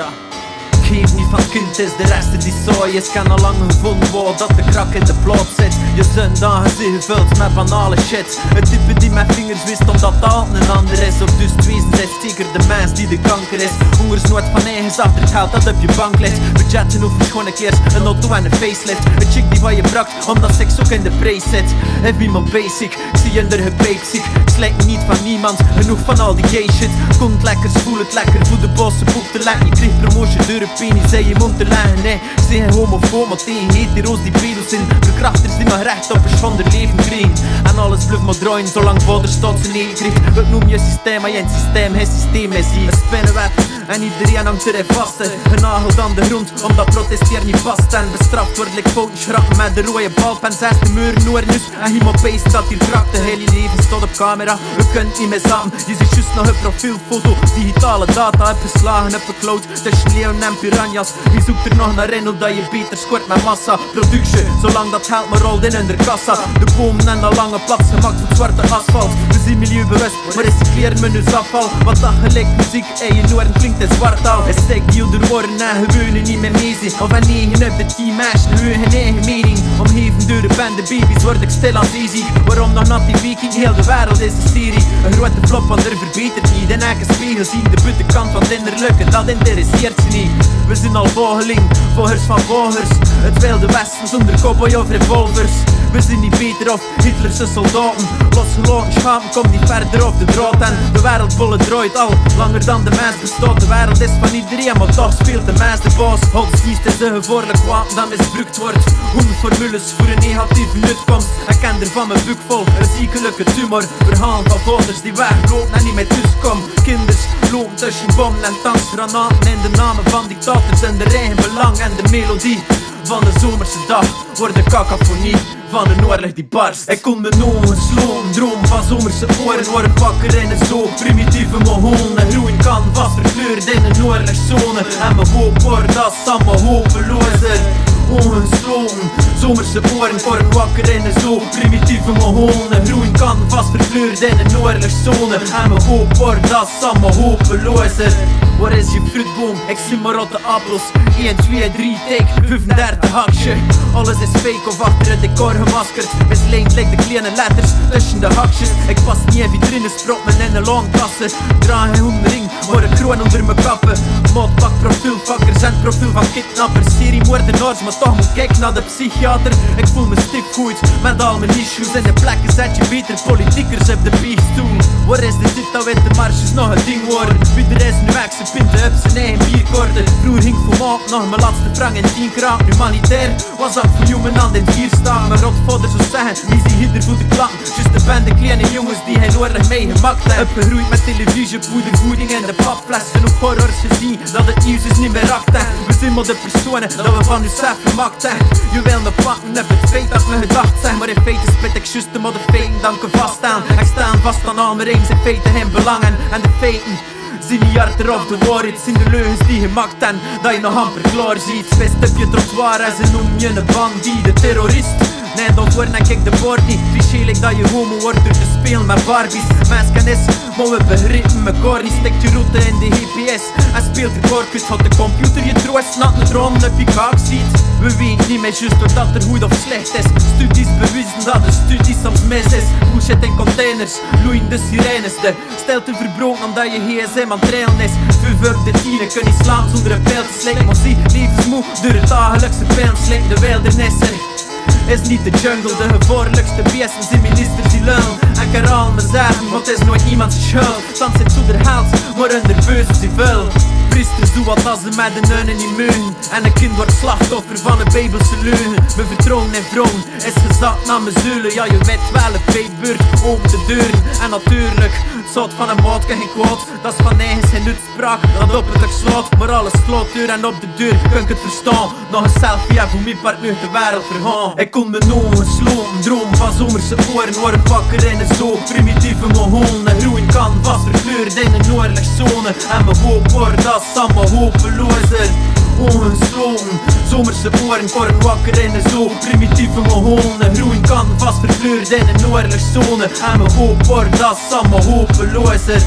Ja. Geef niet van kind, is de rest die zooi is. Kan al lang gevonden worden dat de krak in de plaats zit. Je zondagen zijn gevuld met banale shit. Het type die met vingers wist omdat dat altijd een ander is. Op dus het wezen zijn zeker de mens die de kanker is. Hongersnood van eigen achter het geld dat op je bank ligt. Budgetten over schone keers, een auto en een facelift. Een chick die van je brakt omdat seks ook in de prijs zit. Heavy maar basic, ik zie je er gepijpziek. Ik slijk niet van niemand, genoeg van al die gay shit. Komt lekker, voel het lekker, voel de bosse boek te leggen. Je kreeg promotie door een penis, zei je mond te leggen. Nee, ik zeg geen homofoob, maar tegen hetero's die pedo's zijn. Verkrachters die nog recht op een schonder leven krijgen. En alles bluff maar draaien, zolang vader staat zijn eigen krijgt. Ik noem je systeem, maar je systeem, het systeem is hier. Een spinnenweb en iedereen hangt erin vast. Genageld aan de grond, omdat protesteer niet past. En bestraft wordt like fouten schrappen met de rode balpen. 6 muur noordnus en iemand peest dat hier krakt. De hele leven staat op camera, we kunnen niet meer samen. Je ziet juist nog een profielfoto, digitale data heb geslagen op een cloud. Tussen leeuwen en piranhas, wie zoekt er nog naar in hoe dat je beter scoort met massa. Productie, zolang dat geld maar rolt in hun kassa. De bomen en de lange plaats gemaakt van zwarte asfalt. We zien milieubewust, maar recycleren we nu afval. Wat dat gelijk muziek en je noorden klinkt in zwartaal. Hij steekt die onder woorden en geweunen niet meer mee zien. Of aan 9 op de 10 meisjes, nu hun eigen mening. Omgeven door de bende baby's word ik stil als easy. Waarom nog not TV, kijk heel de wereld is een serie. Een grote flop, want er verbetert niet. En elke spiegel zien de buitenkant van het innerlijke, dat interesseert ze niet. We zijn al volgeling, volgers van volgers. Het wilde westen zonder cowboy of revolvers. We zijn niet beter of Hitlerse soldaten. Losgelaten schapen, kom niet verder op de draad. En de wereldbolle draait al langer dan de mens bestaat. De wereld is van iedereen, maar toch speelt de mens de baas. Godsdienst is een gevaarlijk wapen dat misbruikt wordt. Formules voor een negatieve uitkomst. Ik ken er van mijn buik vol een ziekelijke tumor. Verhalen van vaders die weglopen en niet meer thuiskomen. Kinders lopen tussen bommen en tanksgranaten. In de namen van dictators en de eigen belang. En de melodie van de zomerse dag wordt de cacophonie van de oorlog die barst. Ik kon me nog een sloom droom van zomerse oren. Worden wakker in een zo primitieve mohoon. En groeien kan vast verkleurd in een oorlogszone. En mijn hoop wordt als allemaal hopelozer. Ongesloten, zomerse oren worden wakker in een zo primitieve mohoon. En groeien kan vast verkleurd in een oorlogszone. En mijn hoop wordt als allemaal hopelozer. Waar is je fruitboom? Ik zie maar rotte appels. 1, 2, 3, take 35 haksje. Alles is fake of achter het decor gemaskerd. Misleend lijkt de kleine letters tussen de hakjes. Ik pas niet in vitrines, prop me in een loonkassen. Draag een hoenring, maar een kroon onder mijn kappen. Moodpak, profielvakkers en profiel van kidnappers. Seriemoordenaars, maar toch moet kijken naar de psychiater. Ik voel me stif goed met al mijn issues. In de plekken zet je beter politiekers op de biechtstoel. Waar is de dit dat witte marsjes nog een ding worden? Wie er is nu weg, ze pinten op zijn eigen bierkorten. Vroeger ging voor maand nog mijn laatste frank in 10 kraam. Humanitair was dat voor jou mijn hand in 4 staan. Mijn rotvader zou zeggen, wie zie hier voor de klank? Just de bende kleine jongens die geen oorlog meegemaakt hebben. Opgegroeid met televisie, poedervoeding en de papfles. Genoeg horrors gezien dat het nieuws is niet meer achter. We zijn maar de personen dat we van onszelf gemaakt hebben. Je wil me pakken op het feit dat me gedacht zijn. Maar in feite split ik just de feiten dan ik vast aan. Ik sta vast aan al mijn reams en feiten geen belangen. En de feiten zien niet harder of de waarheid, zien de leugens die gemaakt en dat je nog amper klaar ziet. Spist op je trottoir en ze noemen je een bandie, de terrorist. Nee, dat wordt en kijk de bord niet. Cliché dat je homo wordt door te spelen met Barbies. Mensen is, maar we begrijpen mekaar niet. Steekt je route in de GPS en speelt de korkus. Had de computer je troost, nat een droom op je kaak ziet. We weten niet meer juist doordat er goed of slecht is. Studies bewijzen dat de studie soms mis is. Bullshit in containers, loeiende sirenes. De stilte verbroken omdat je gsm aan het trailen is. 5 op de 10 kun je slaan zonder een pijl te slikken. Maar zie, levensmoe door het dagelijkse pijn slikt de wildernis er. Is niet de jungle, de gevaarlijkste beesten zijn ministers die lullen. En kan al me zeggen, want het is nooit iemands schuld. Soms zit zo der haalt, maar onder beuzen die vul. Priesters doen wat als ze met de nunnen niet meugen. En een kind wordt slachtoffer van een bijbelse leugen. Mijn vertrouwen en vrouwen is gezakt naar mijn zeulen. Ja, je weet wel, het bijbeurt open de deuren. En natuurlijk, het zout van een maatje geen kwaad. Dat is van eigen zijn uitspraak, dat op het slaat. Maar alles kloot deur en op de deur, kun ik het verstaan. Nog een selfie en voor mijn part nu de wereld vergaan. Ik kon me nog een sloom droom van zomerse oren. Worden wakker in een zo primitieve mohoon. En groeien kan vast verkleurd in een oorlogszone. En mijn hoop wordt als allemaal hopelozer. Ongesloten, zomerse oren worden wakker in een zo primitieve mohoon. En groeien kan vast verkleurd in een oorlogszone. En mijn hoop wordt als allemaal hopelozer.